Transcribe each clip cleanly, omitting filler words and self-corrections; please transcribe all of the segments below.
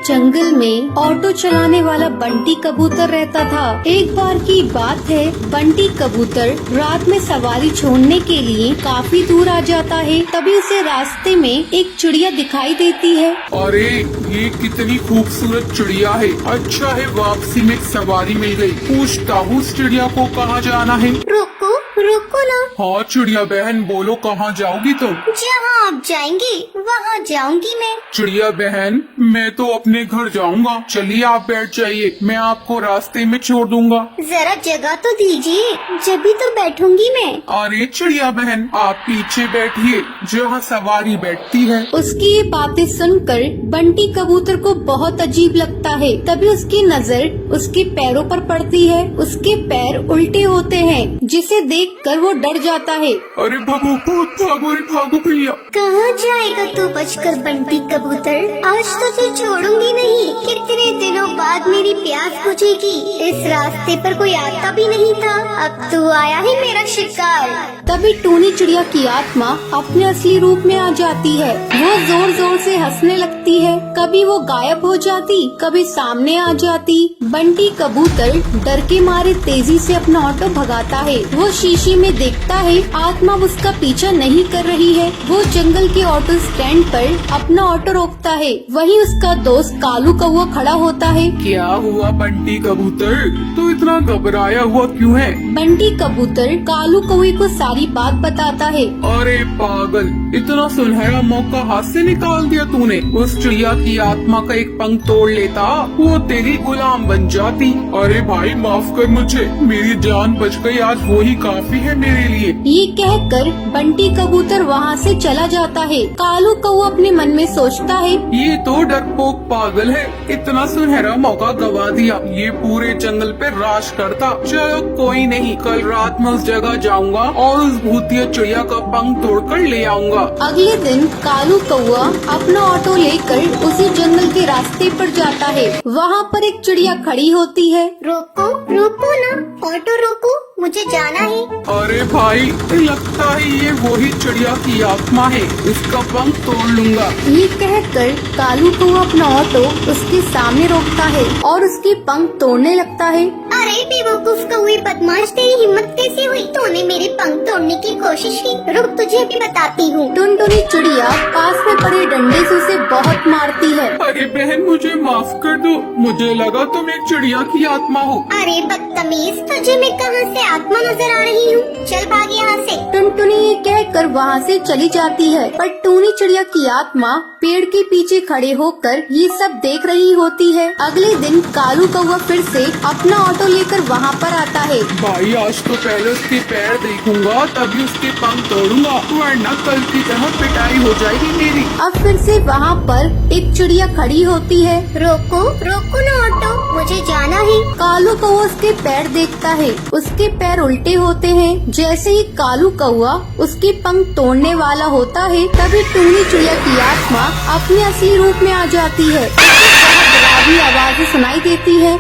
एक जंगल में ऑटो चलाने वाला बंटी कबूतर रहता था। एक बार की बात है, बंटी कबूतर रात में सवारी छोड़ने के लिए काफी दूर आ जाता है। तभी उसे रास्ते में एक चिड़िया दिखाई देती है। अरे ये कितनी खूबसूरत चिड़िया है। अच्छा है वापसी में सवारी मिल गई। पूछता हूँ उस चिड़िया को कहाँ जाना है। रुको रुको ना। हाँ चिड़िया बहन बोलो कहाँ जाओगी तुम? जहाँ आप जाएंगे वहाँ जाऊंगी मैं। चिड़िया बहन मैं तो अपने घर जाऊंगा। चलिए आप बैठ जाइए, मैं आपको रास्ते में छोड़ दूंगा। जरा जगह तो दीजिए, जब भी तो बैठूंगी मैं। अरे चिड़िया बहन आप पीछे बैठिए जहाँ सवारी बैठती है। उसकी ये बातें सुनकर बंटी कबूतर को बहुत अजीब लगता है। तभी उसकी नजर उसके पैरों पर पड़ती है। उसके पैर उल्टे होते हैं, जिसे देखकर वो डर जाता है। अरे भागो भागो रे भागो भैया। कहाँ जाएगा तू बचकर बंटी कबूतर? आज तो तुझे छोड़ूंगी नहीं। कितने दिनों बाद मेरी प्यास बुझेगी। इस रास्ते पर कोई आता भी नहीं था, अब तू आया है मेरा शिकार। तभी टूनी चिड़िया की आत्मा अपने असली रूप में आ जाती है। वो जोर जोर से हंसने लगती है। कभी वो गायब हो जाती, कभी सामने आ जाती। बंटी कबूतर डर के मारे तेजी से अपना ऑटो भगाता है। वो शीशे में देखता है आत्मा उसका पीछा नहीं कर रही है। वो जंगल के ऑटो स्टैंड पर अपना ऑटो रोकता है। वहीं उसका दोस्त कालू कौवा खड़ा होता है। क्या हुआ बंटी कबूतर, तू इतना घबराया हुआ क्यों है? बंटी कबूतर कालू कौवे को सारी बात बताता है। अरे पागल, इतना सुनहरा मौका हाथ से निकाल दिया तूने। उस चिड़िया की आत्मा का एक पंख तोड़ लेता, वो तेरी गुलाम बन जाती। अरे भाई माफ कर मुझे, मेरी जान बच गई, आज वो ही काफी है मेरे लिए। ये कहकर बंटी कबूतर वहाँ से चला जाता है। कालू कौवा अपने मन में सोचता है, ये तो डरपोक पागल है, इतना सुनहरा मौका गवा दिया। ये पूरे जंगल पे राज करता। चलो कोई नहीं, कल रात में उस जगह जाऊंगा और उस भूतिया चिड़िया का पंख तोड़कर ले आऊंगा। अगले दिन कालू कौवा अपना ऑटो लेकर उसी जंगल के रास्ते पर जाता है। वहाँ पर एक चिड़िया खड़ी होती है। रोको रोको ना, ऑटो रोको, मुझे जाना है। अरे भाई लगता है ये वही चिड़िया की आत्मा है, इसका पंख तोड़ लूंगा। ये कहकर कालू कौवा अपना ऑटो उसके सामने रोकता है और उसके पंख तोड़ने लगता है। अरे बेवकूफ कौवे बदमाश, तेरी हिम्मत कैसे हुई? तूने मेरे पंख तोड़ने की कोशिश की। रुक तुझे भी बताती हूँ। टुनटुनी चिड़िया पास में पड़े डंडे से उसे बहुत मारती है। अरे बहन मुझे माफ कर दो, मुझे लगा तुम एक चिड़िया की आत्मा हो। अरे बदतमीज, तुझे मैं कहाँ से आत्मा नजर आ रही हूँ? चल भाग यहाँ से। टुनटुनी ये कहकर वहाँ से चली जाती है, पर टूनी चिड़िया की आत्मा पेड़ के पीछे खड़े होकर ये सब देख रही होती है। अगले दिन कालू कौवा फिर से अपना ऑटो लेकर वहाँ पर आता है। भाई आज तो पहले उसके पैर देखूंगा तभी उसके पंख तोड़ूंगा, वरना कल की तरह पिटाई हो जाएगी मेरी। अब फिर से वहाँ पर एक चिड़िया खड़ी होती है। रोको रोको ना ऑटो, मुझे जाना है। कालू कौवा उसके पैर देखता है, उसके पैर उल्टे होते हैं। जैसे ही कालू कौवा उसके पंख तोड़ने वाला होता है, तभी टूनी चिड़िया की आत्मा अपने असली रूप में आ जाती है। डरावनी आवाज़ें सुनाई देती है।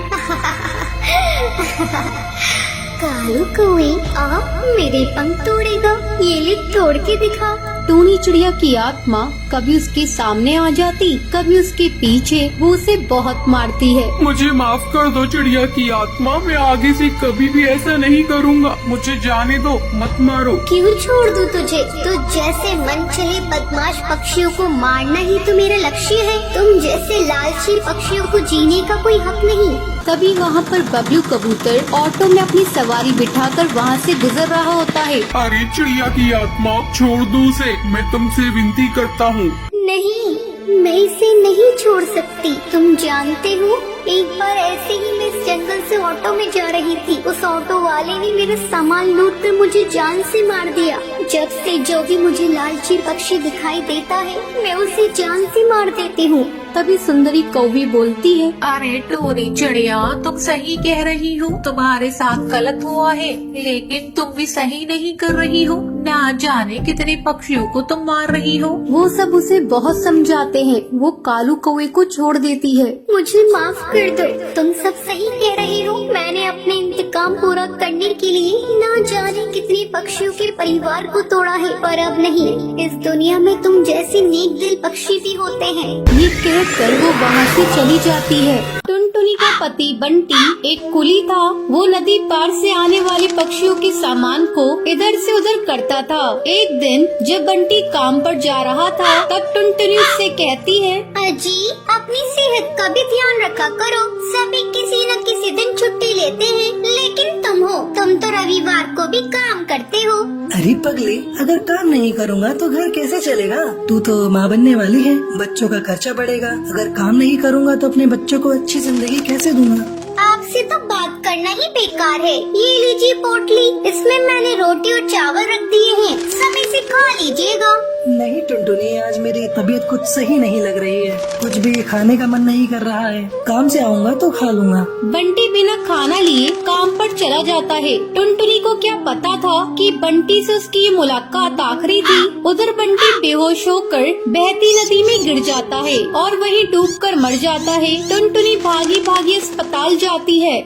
कालू कौवे आप मेरे पंख तोड़ेगा? ये ले तोड़ के दिखा। टूनी चिड़िया की आत्मा कभी उसके सामने आ जाती, कभी उसके पीछे। वो उसे बहुत मारती है। मुझे माफ कर दो चिड़िया की आत्मा, मैं आगे से कभी भी ऐसा नहीं करूँगा। मुझे जाने दो, मत मारो। क्यों छोड़ दूं तुझे? तो जैसे मन चले बदमाश पक्षियों को मारना ही तो मेरा लक्ष्य है। तुम जैसे लालची पक्षियों को जीने का कोई हक नहीं। तभी वहाँ पर बबलू कबूतर ऑटो में अपनी सवारी बिठाकर वहाँ से गुजर रहा होता है। अरे चिड़िया की आत्मा छोड़ दो उसे, मैं तुमसे विनती करता हूँ। नहीं, मैं इसे नहीं छोड़ सकती। तुम जानते हो एक बार ऐसे ही मैं इस जंगल से ऑटो में जा रही थी। उस ऑटो वाले ने मेरा सामान लूट कर मुझे जान से मार दिया। जब से जो भी मुझे लालची पक्षी दिखाई देता है मैं उसे जान से मार देती हूँ। तभी सुंदरी कौवी बोलती है, अरे टूनी चिड़िया तुम सही कह रही हो, तुम्हारे साथ गलत हुआ है, लेकिन तुम भी सही नहीं कर रही हो। ना जाने कितने पक्षियों को तुम मार रही हो। वो सब उसे बहुत समझाते हैं। वो कालू कौवे को छोड़ देती है। मुझे माफ कर दो, तुम सब सही कह रही हो। मैंने अपने इंतकाम पूरा करने के लिए ना जाने कितने पक्षियों के परिवार को तोड़ा है, पर अब नहीं। इस दुनिया में तुम जैसे नेक दिल पक्षी भी होते हैं। ये कहकर वो वहाँ से चली जाती है। टुनटुनी का पति बंटी एक कुली था। वो नदी पार से आने वाले पक्षियों के सामान को इधर से उधर करता था। एक दिन जब बंटी काम पर जा रहा था, तब टुनटुनी उससे कहती है, अजी, अपनी सेहत का भी ध्यान रखा करो। सभी किसी न किसी दिन छुट्टी लेते हैं, लेकिन तुम तो रविवार को भी काम करते हो। अरे पगली, अगर काम नहीं करूँगा तो घर कैसे चलेगा? तू तो माँ बनने वाली है, बच्चों का खर्चा बढ़ेगा। अगर काम नहीं करूँगा तो अपने बच्चों को अच्छी जिंदगी कैसे दूंगा? आपसे तो बात करना ही बेकार है। ये लीजिए पोटली, इसमें मैंने रोटी और चावल रख दिए हैं, समय से खा लीजिएगा। नहीं टुनटुनी, आज मेरी तबीयत कुछ सही नहीं लग रही है। कुछ भी खाने का मन नहीं कर रहा है। काम से आऊँगा तो खा लूँगा। बंटी बिना खाना लिए काम पर चला जाता है। टुनटुनी को क्या पता था कि बंटी से उसकी ये मुलाकात आखिरी थी। उधर बंटी बेहोश होकर बहती नदी में गिर जाता है और वहीं डूबकर मर जाता है। टुनटुनी भागी भागी अस्पताल जाती है।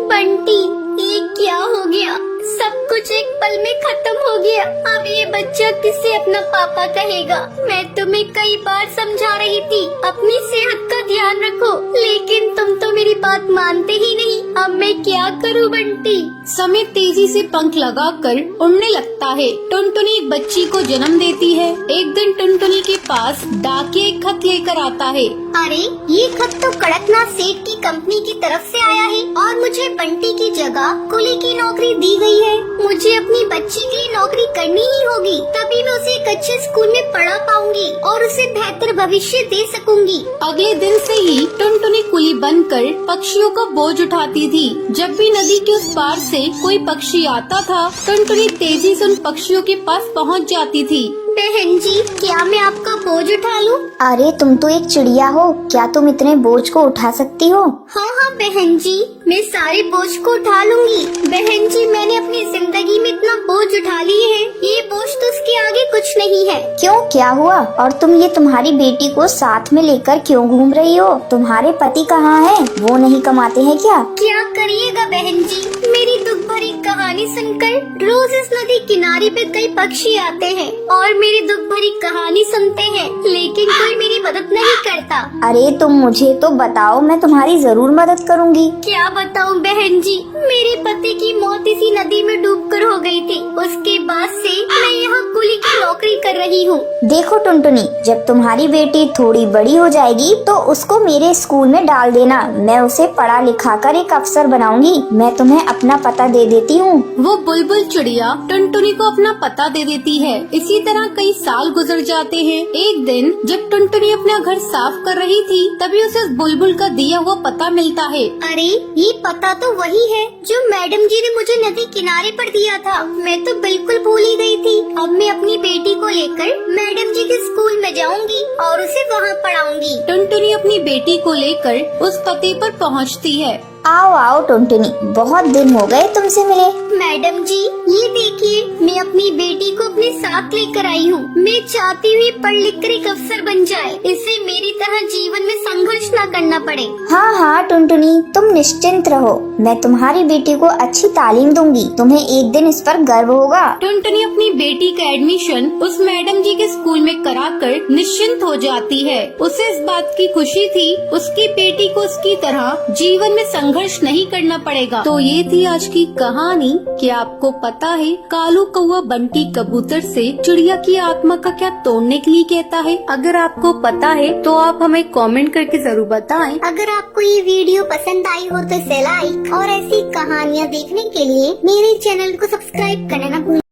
बंटी, ये क्या हो गया? सब कुछ एक पल में खत्म हो गया। अब ये बच्चा किसे अपना पापा कहेगा? मैं तुम्हें कई बार समझा रही थी, अपनी सेहत का ध्यान रखो, लेकिन तुम तो मेरी बात मानते ही नहीं। अब मैं क्या करूं बंटी? समय तेजी से पंख लगाकर उड़ने लगता है। टुनटुनी एक बच्ची को जन्म देती है। एक दिन टुनटुनी के पास डाकिया एक खत लेकर आता है। अरे, ये खत तो कड़कनाथ सेठ की कंपनी की तरफ से आया है और मुझे बंटी की जगह कुली की नौकरी दी गई है। मुझे अपनी बच्ची की नौकरी करनी ही होगी, तभी मैं उसे एक अच्छे स्कूल में पढ़ा पाऊंगी और उसे बेहतर भविष्य दे सकूंगी। अगले दिन से ही टुनटुनी कुली बनकर पक्षियों का बोझ उठाती थी। जब भी नदी के उस पार से कोई पक्षी आता था, टुनटुनी तेजी से उन पक्षियों के पास पहुंच जाती थी। बहन जी, क्या मैं आपका बोझ उठा लूं? अरे, तुम तो एक चिड़िया हो, क्या तुम इतने बोझ को उठा सकती हो? हाँ हाँ बहन जी, मैं सारे बोझ को उठा लूंगी। बहन जी, मैंने अपनी जिंदगी में इतना बोझ उठा लिए है, ये बोझ तो उसके आगे कुछ नहीं है। क्यों, क्या हुआ? और तुम ये तुम्हारी बेटी को साथ में लेकर क्यों घूम रही हो? तुम्हारे पति कहाँ हैं? वो नहीं कमाते हैं क्या? क्या करिएगा बहन जी, मेरी दुख भरी कहानी सुनकर रोज इस नदी किनारे पे कई पक्षी आते हैं और मेरी दुख भरी कहानी सुनते हैं, लेकिन कोई मेरी मदद नहीं करता। अरे तुम मुझे तो बताओ, मैं तुम्हारी जरूर मदद करूंगी। क्या बताऊं बहन जी, मेरे पति की मौत इसी नदी में डूबकर हो गई थी। उसके बाद से मैं यहाँ कुली की नौकरी कर रही हूँ। देखो टुनटुनी, जब तुम्हारी बेटी थोड़ी बड़ी हो जाएगी तो उसको मेरे स्कूल में डाल देना। मैं उसे पढ़ा लिखा कर एक अफसर बनाऊंगी। मैं तुम्हें अपना पता दे देती हूँ। वो बुलबुल चिड़िया टुनटुनी को अपना पता दे देती है। इसी तरह कई साल गुजर जाते हैं। एक दिन जब टुनटुनी अपना घर साफ कर रही थी, तभी उसे उस बुलबुल का दिया हुआ पता मिलता है। अरे, ये पता तो वही है जो मैडम जी ने मुझे नदी किनारे पर दिया था। मैं तो बिल्कुल भूल ही गई थी। अब मैं अपनी बेटी को लेकर मैडम जी के स्कूल में जाऊंगी और उसे वहाँ पढ़ाऊंगी। टुनटुनी अपनी बेटी को लेकर उस पते पर पहुँचती है। आओ आओ टुनटुनी, बहुत दिन हो गए तुमसे मिले। मैडम जी, ये देखिए, मैं अपनी बेटी को अपने साथ लेकर आई हूँ। मैं चाहती हूँ पढ़ लिख कर एक अफसर बन जाए, इसे मेरी तरह जीवन में संघर्ष न करना पड़े। हाँ हाँ टुनटुनी, तुम निश्चिंत रहो, मैं तुम्हारी बेटी को अच्छी तालीम दूंगी। तुम्हें एक दिन इस पर गर्व होगा। टुनटुनी अपनी बेटी का एडमिशन उस मैडम जी के स्कूल में कराकर निश्चिंत हो जाती है। उसे इस बात की खुशी थी, उसकी बेटी को उसकी तरह जीवन में संघर्ष नहीं करना पड़ेगा। तो ये थी आज की कहानी। क्या आपको पता है कालू कौवा बंटी कबूतर से चिड़िया की आत्मा का क्या तोड़ने के लिए कहता है? अगर आपको पता है तो आप हमें कमेंट करके जरूर बताएं। अगर आपको ये वीडियो पसंद आई हो तो इसे लाइक और ऐसी कहानियाँ देखने के लिए मेरे चैनल को सब्सक्राइब करना न भूलें।